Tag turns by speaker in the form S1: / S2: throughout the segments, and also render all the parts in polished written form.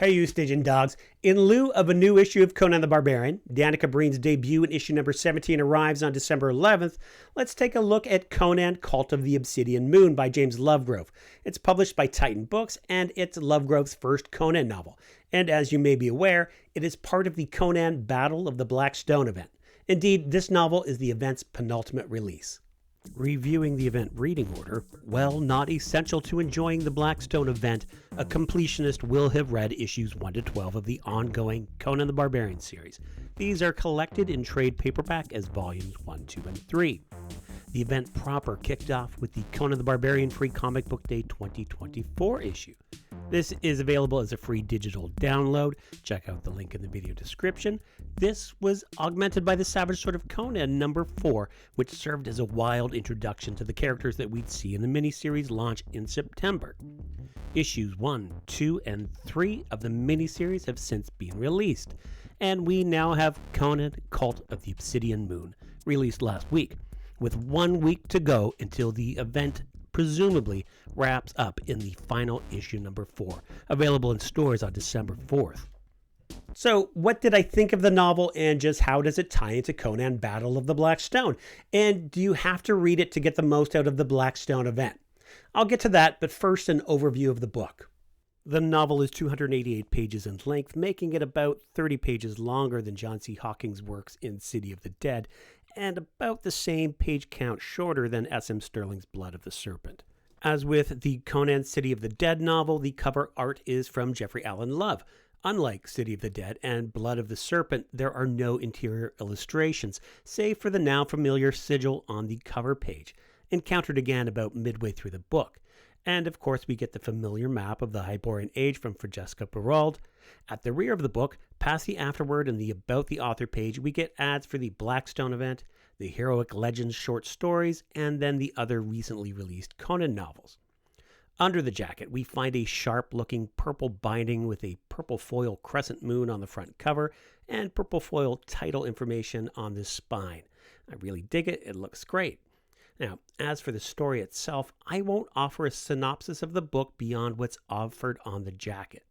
S1: Hey, you Stygian Dogs. In lieu of a new issue of Conan the Barbarian, Danica Breen's debut in issue number 17 arrives on December 11th. Let's take a look at Conan, Cult of the Obsidian Moon by James Lovegrove. It's published by Titan Books, and it's Lovegrove's first Conan novel. And as you may be aware, it is part of the Conan Battle of the Black Stone event. Indeed, this novel is the event's penultimate release. Reviewing the event reading order, while not essential to enjoying the Blackstone event, a completionist will have read issues 1 to 12 of the ongoing Conan the Barbarian series. These are collected in trade paperback as volumes 1, 2, and 3. The event proper kicked off with the Conan the Barbarian Free Comic Book Day 2024 issue. This is available as a free digital download. Check out the link in the video description. This was augmented by the Savage Sword of Conan number 4, which served as a wild introduction to the characters that we'd see in the miniseries launch in September. Issues 1, 2, and 3 of the miniseries have since been released, and we now have Conan, Cult of the Obsidian Moon, released last week, with 1 week to go until the event presumably wraps up in the final issue number 4, available in stores on December 4th. So, what did I think of the novel, and just how does it tie into Conan Battle of the Black Stone? And do you have to read it to get the most out of the Blackstone event? I'll get to that, but first an overview of the book. The novel is 288 pages in length, making it about 30 pages longer than John C. Hocking's works in City of the Dead, and about the same page count shorter than S.M. Stirling's Blood of the Serpent. As with the Conan City of the Dead novel, the cover art is from Jeffrey Allen Love. Unlike City of the Dead and Blood of the Serpent, there are no interior illustrations, save for the now familiar sigil on the cover page, encountered again about midway through the book. And of course we get the familiar map of the Hyborian Age from Francesca Berald. At the rear of the book, past the afterword and the About the Author page, we get ads for the Blackstone event, the Heroic Legends short stories, and then the other recently released Conan novels. Under the jacket, we find a sharp-looking purple binding with a purple foil crescent moon on the front cover and purple foil title information on the spine. I really dig it. It looks great. Now, as for the story itself, I won't offer a synopsis of the book beyond what's offered on the jacket.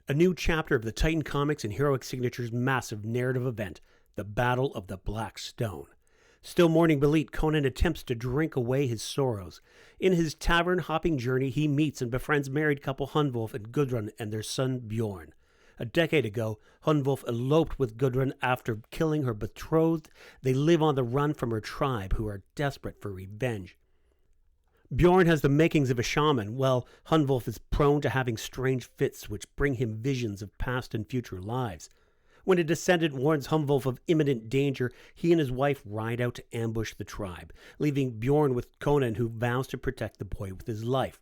S1: A new chapter of the Titan Comics and Heroic Signature's massive narrative event, the Battle of the Black Stone. Still mourning Belit, Conan attempts to drink away his sorrows. In his tavern-hopping journey, he meets and befriends married couple Hunwulf and Gudrun and their son Bjorn. A decade ago, Hunwulf eloped with Gudrun after killing her betrothed. They live on the run from her tribe, who are desperate for revenge. Bjorn has the makings of a shaman, while Hunwulf is prone to having strange fits which bring him visions of past and future lives. When a descendant warns Hunwulf of imminent danger, he and his wife ride out to ambush the tribe, leaving Bjorn with Conan, who vows to protect the boy with his life.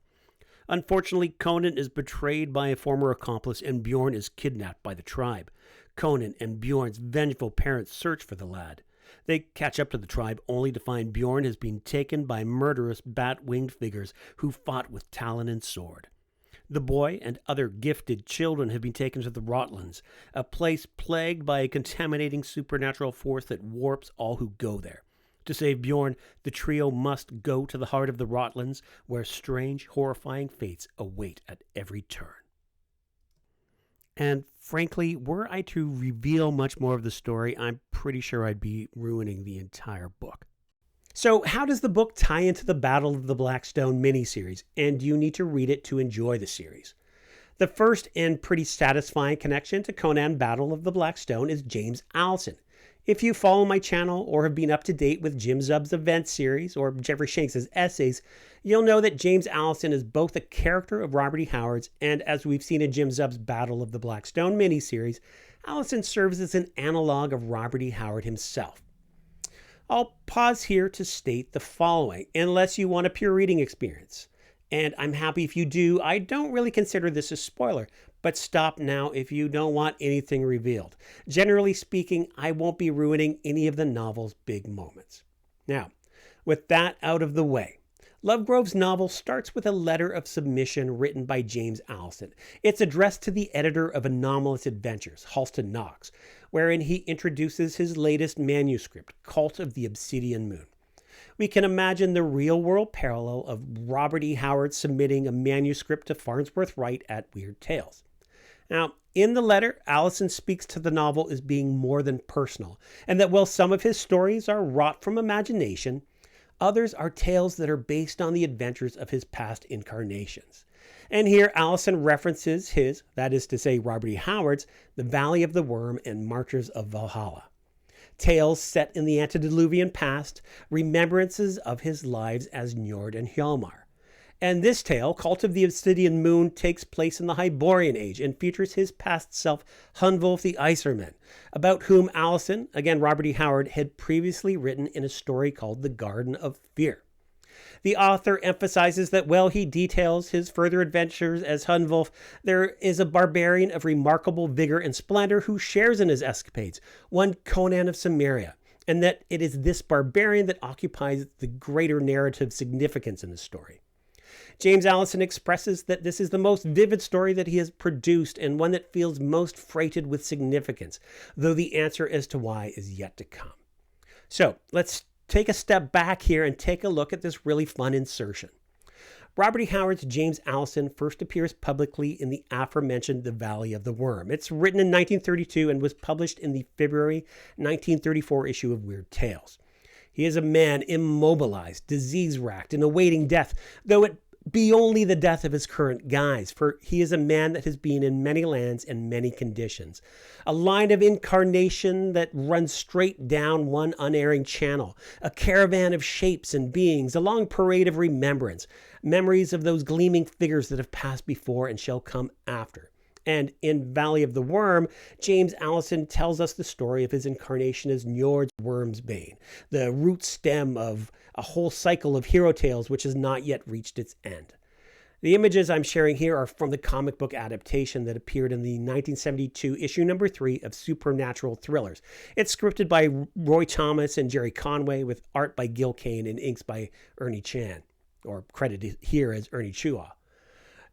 S1: Unfortunately, Conan is betrayed by a former accomplice and Bjorn is kidnapped by the tribe. Conan and Bjorn's vengeful parents search for the lad. They catch up to the tribe only to find Bjorn has been taken by murderous bat-winged figures who fought with talon and sword. The boy and other gifted children have been taken to the Rotlands, a place plagued by a contaminating supernatural force that warps all who go there. To save Bjorn, the trio must go to the heart of the Rotlands, where strange, horrifying fates await at every turn. And frankly, were I to reveal much more of the story, I'm pretty sure I'd be ruining the entire book. So how does the book tie into the Battle of the Blackstone miniseries, and do you need to read it to enjoy the series? The first and pretty satisfying connection to Conan Battle of the Blackstone is James Allison. If you follow my channel or have been up to date with Jim Zub's event series or Jeffrey Shanks' essays, you'll know that James Allison is both a character of Robert E. Howard's and, as we've seen in Jim Zub's Battle of the Blackstone miniseries, Allison serves as an analog of Robert E. Howard himself. I'll pause here to state the following, unless you want a pure reading experience. And I'm happy if you do. I don't really consider this a spoiler, but stop now if you don't want anything revealed. Generally speaking, I won't be ruining any of the novel's big moments. Now, with that out of the way, Lovegrove's novel starts with a letter of submission written by James Allison. It's addressed to the editor of Anomalous Adventures, Halston Knox, wherein he introduces his latest manuscript, Cult of the Obsidian Moon. We can imagine the real-world parallel of Robert E. Howard submitting a manuscript to Farnsworth Wright at Weird Tales. Now, in the letter, Allison speaks to the novel as being more than personal, and that while some of his stories are wrought from imagination, others are tales that are based on the adventures of his past incarnations. And here Allison references his, that is to say Robert E. Howard's, The Valley of the Worm and Marchers of Valhalla. Tales set in the antediluvian past, remembrances of his lives as Njord and Hjalmar. And this tale, Cult of the Obsidian Moon, takes place in the Hyborian Age and features his past self, Hunvolf the Iserman, about whom Allison, again Robert E. Howard, had previously written in a story called The Garden of Fear. The author emphasizes that while he details his further adventures as Hunvolf, there is a barbarian of remarkable vigor and splendor who shares in his escapades, one Conan of Cimmeria, and that it is this barbarian that occupies the greater narrative significance in the story. James Allison expresses that this is the most vivid story that he has produced and one that feels most freighted with significance, though the answer as to why is yet to come. So let's take a step back here and take a look at this really fun insertion. Robert E. Howard's James Allison first appears publicly in the aforementioned The Valley of the Worm. It's written in 1932 and was published in the February 1934 issue of Weird Tales. He is a man immobilized, disease-racked, and awaiting death, though it be only the death of his current guise, for he is a man that has been in many lands and many conditions. A line of incarnation that runs straight down one unerring channel, a caravan of shapes and beings, a long parade of remembrance, memories of those gleaming figures that have passed before and shall come after. And in Valley of the Worm, James Allison tells us the story of his incarnation as Njord's Wormsbane, the root stem of a whole cycle of hero tales which has not yet reached its end. The images I'm sharing here are from the comic book adaptation that appeared in the 1972 issue number 3 of Supernatural Thrillers. It's scripted by Roy Thomas and Jerry Conway, with art by Gil Kane and inks by Ernie Chan, or credited here as Ernie Chua.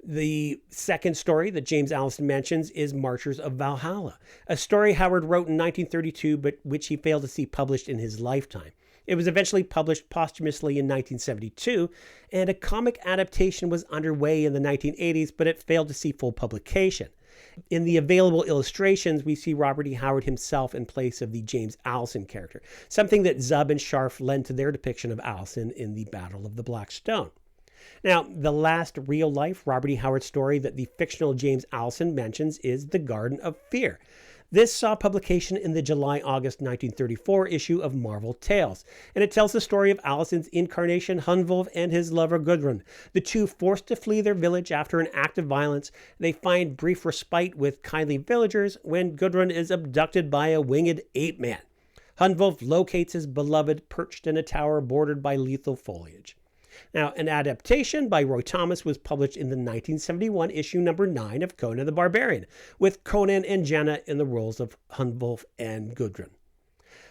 S1: The second story that James Allison mentions is Marchers of Valhalla, a story Howard wrote in 1932, but which he failed to see published in his lifetime. It was eventually published posthumously in 1972, and a comic adaptation was underway in the 1980s, but it failed to see full publication. In the available illustrations, we see Robert E. Howard himself in place of the James Allison character, something that Zub and Scharf lend to their depiction of Allison in the Battle of the Black Stone. Now, the last real-life Robert E. Howard story that the fictional James Allison mentions is The Garden of Fear. This saw publication in the July-August 1934 issue of Marvel Tales, and it tells the story of Allison's incarnation Hunvolf and his lover Gudrun. The two, forced to flee their village after an act of violence, they find brief respite with kindly villagers when Gudrun is abducted by a winged ape-man. Hunvolf locates his beloved perched in a tower bordered by lethal foliage. Now, an adaptation by Roy Thomas was published in the 1971 issue number 9 of Conan the Barbarian, with Conan and Jenna in the roles of Hunvolf and Gudrun.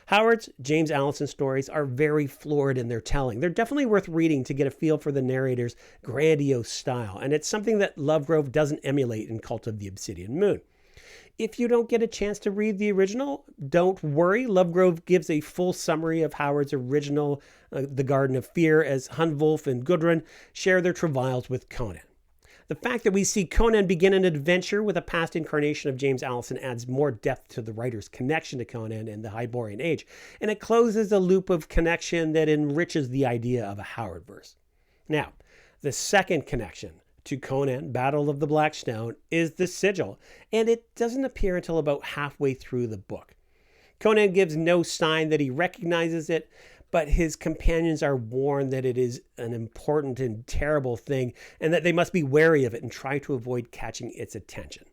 S1: Howard's James Allison stories are very florid in their telling. They're definitely worth reading to get a feel for the narrator's grandiose style, and it's something that Lovegrove doesn't emulate in Cult of the Obsidian Moon. If you don't get a chance to read the original, don't worry. Lovegrove gives a full summary of Howard's original, The Garden of Fear, as Hunvolf and Gudrun share their travails with Conan. The fact that we see Conan begin an adventure with a past incarnation of James Allison adds more depth to the writer's connection to Conan and the Hyborian Age, and it closes a loop of connection that enriches the idea of a Howardverse. Now, the second connection to Conan, Battle of the Black Stone, is the sigil, and it doesn't appear until about halfway through the book. Conan gives no sign that he recognizes it, but his companions are warned that it is an important and terrible thing, and that they must be wary of it and try to avoid catching its attention.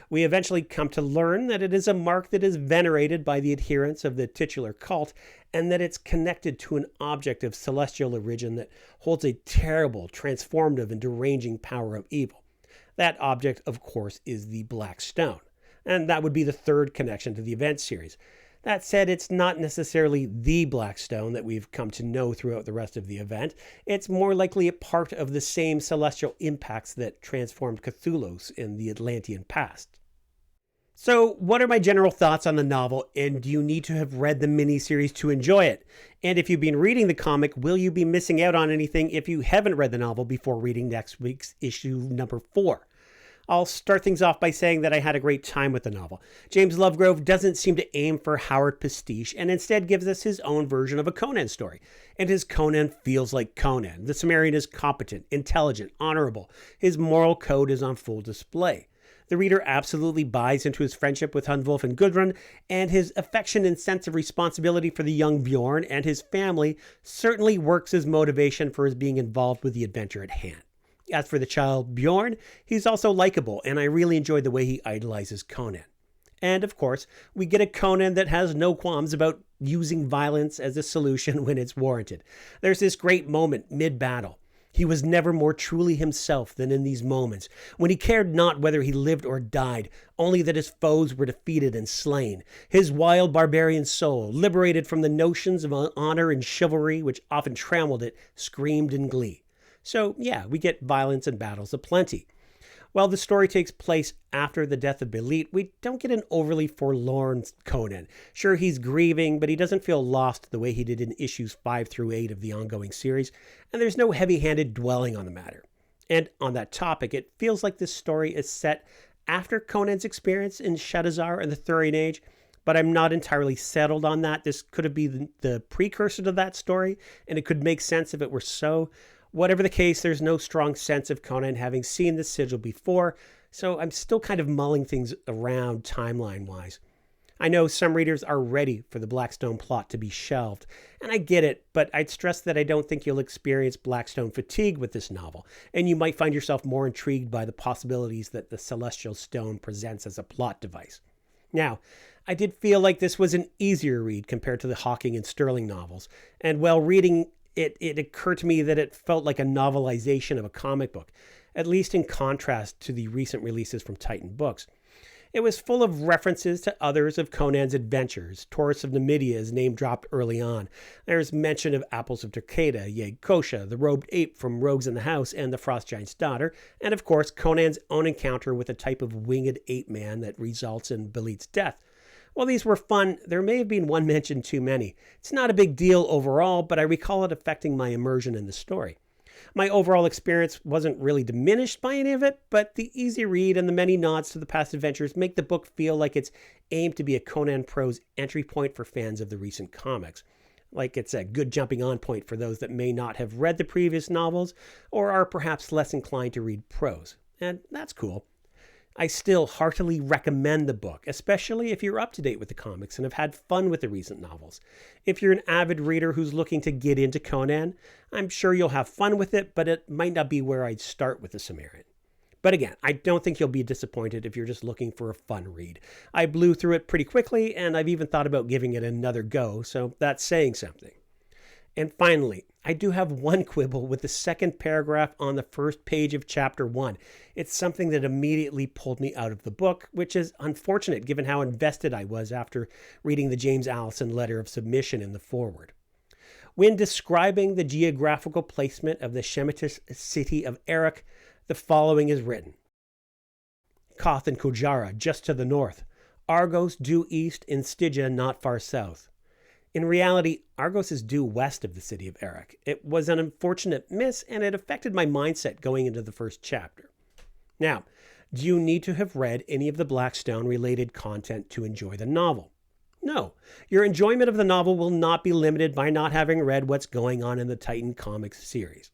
S1: We eventually come to learn that it is a mark that is venerated by the adherents of the titular cult, and that it's connected to an object of celestial origin that holds a terrible, transformative, and deranging power of evil. That object, of course, is the Black Stone, and that would be the third connection to the event series. That said, it's not necessarily the Black Stone that we've come to know throughout the rest of the event. It's more likely a part of the same celestial impacts that transformed Cthulhu's in the Atlantean past. So, what are my general thoughts on the novel, and do you need to have read the miniseries to enjoy it? And if you've been reading the comic, will you be missing out on anything if you haven't read the novel before reading next week's issue number 4? I'll start things off by saying that I had a great time with the novel. James Lovegrove doesn't seem to aim for Howard pastiche and instead gives us his own version of a Conan story. And his Conan feels like Conan. The Cimmerian is competent, intelligent, honorable. His moral code is on full display. The reader absolutely buys into his friendship with Hunwulf and Gudrun, and his affection and sense of responsibility for the young Bjorn and his family certainly works as motivation for his being involved with the adventure at hand. As for the child Bjorn, he's also likable, and I really enjoyed the way he idolizes Conan. And of course, we get a Conan that has no qualms about using violence as a solution when it's warranted. There's this great moment mid-battle. He was never more truly himself than in these moments, when he cared not whether he lived or died, only that his foes were defeated and slain. His wild barbarian soul, liberated from the notions of honor and chivalry which often trammeled it, screamed in glee. So, yeah, we get violence and battles aplenty. While the story takes place after the death of Belit, we don't get an overly forlorn Conan. Sure, he's grieving, but he doesn't feel lost the way he did in issues 5 through 8 of the ongoing series, and there's no heavy-handed dwelling on the matter. And on that topic, it feels like this story is set after Conan's experience in Shadowzar and the Thurian Age, but I'm not entirely settled on that. This could have been the precursor to that story, and it could make sense if it were so. Whatever the case, there's no strong sense of Conan having seen the sigil before, so I'm still kind of mulling things around timeline-wise. I know some readers are ready for the Blackstone plot to be shelved, and I get it, but I'd stress that I don't think you'll experience Blackstone fatigue with this novel, and you might find yourself more intrigued by the possibilities that the Celestial Stone presents as a plot device. Now, I did feel like this was an easier read compared to the Hocking and Stirling novels, and while reading it occurred to me that it felt like a novelization of a comic book, at least in contrast to the recent releases from Titan Books. It was full of references to others of Conan's adventures. Taurus of Numidia is name-dropped early on. There's mention of Apples of Turkeda, Yeg Kosha, the Robed Ape from Rogues in the House, and the Frost Giant's Daughter, and of course Conan's own encounter with a type of winged ape man that results in Belit's death. While these were fun, there may have been one mention too many. It's not a big deal overall, but I recall it affecting my immersion in the story. My overall experience wasn't really diminished by any of it, but the easy read and the many nods to the past adventures make the book feel like it's aimed to be a Conan prose entry point for fans of the recent comics. Like it's a good jumping on point for those that may not have read the previous novels or are perhaps less inclined to read prose. And that's cool. I still heartily recommend the book, especially if you're up to date with the comics and have had fun with the recent novels. If you're an avid reader who's looking to get into Conan, I'm sure you'll have fun with it, but it might not be where I'd start with the Cimmerian. But again, I don't think you'll be disappointed if you're just looking for a fun read. I blew through it pretty quickly, and I've even thought about giving it another go, so that's saying something. And finally, I do have one quibble with the second paragraph on the first page of chapter 1. It's something that immediately pulled me out of the book, which is unfortunate given how invested I was after reading the James Allison letter of submission in the foreword. When describing the geographical placement of the Shemitist city of Erech, the following is written. Koth and Kujara just to the north, Argos due east and Stygia not far south. In reality, Argos is due west of the city of Erech. It was an unfortunate miss, and it affected my mindset going into the first chapter. Now, do you need to have read any of the Blackstone-related content to enjoy the novel? No. Your enjoyment of the novel will not be limited by not having read what's going on in the Titan Comics series.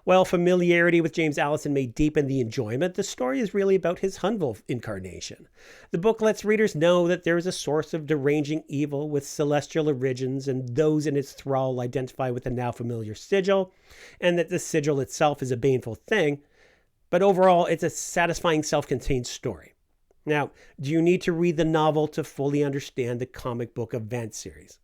S1: While familiarity with James Allison may deepen the enjoyment, the story is really about his Hunwulf incarnation. The book lets readers know that there is a source of deranging evil with celestial origins, and those in its thrall identify with the now familiar sigil, and that the sigil itself is a baneful thing, but overall it's a satisfying self-contained story. Now, do you need to read the novel to fully understand the comic book event series?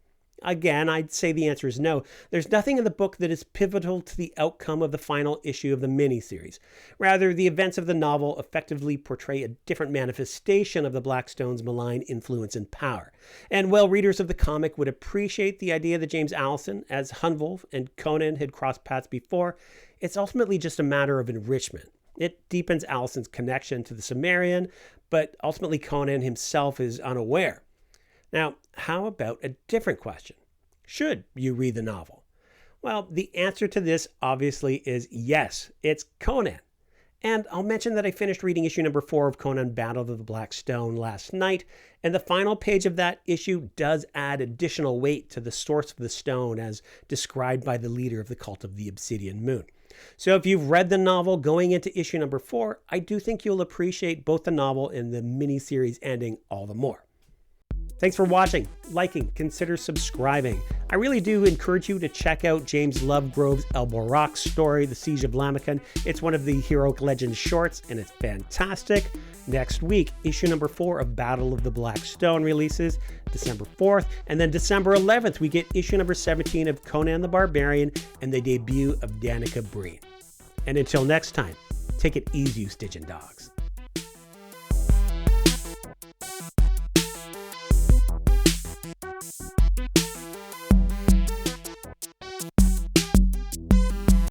S1: Again, I'd say the answer is no. There's nothing in the book that is pivotal to the outcome of the final issue of the miniseries. Rather, the events of the novel effectively portray a different manifestation of the Blackstone's malign influence and power. And while readers of the comic would appreciate the idea that James Allison, as Hunwulf, and Conan had crossed paths before, it's ultimately just a matter of enrichment. It deepens Allison's connection to the Cimmerian, but ultimately Conan himself is unaware. Now, how about a different question? Should you read the novel? Well, the answer to this obviously is yes, it's Conan. And I'll mention that I finished reading issue number 4 of Conan Battle of the Black Stone last night, and the final page of that issue does add additional weight to the source of the stone as described by the leader of the cult of the Obsidian Moon. So if you've read the novel going into issue number 4, I do think you'll appreciate both the novel and the miniseries ending all the more. Thanks for watching, liking, consider subscribing. I really do encourage you to check out James Lovegrove's El Borak story, The Siege of Lamekan. It's one of the Heroic Legends shorts, and it's fantastic. Next week, issue number 4 of Battle of the Black Stone releases, December 4th, and then December 11th, we get issue number 17 of Conan the Barbarian and the debut of Danica Breen. And until next time, take it easy, you Stygian Dogs.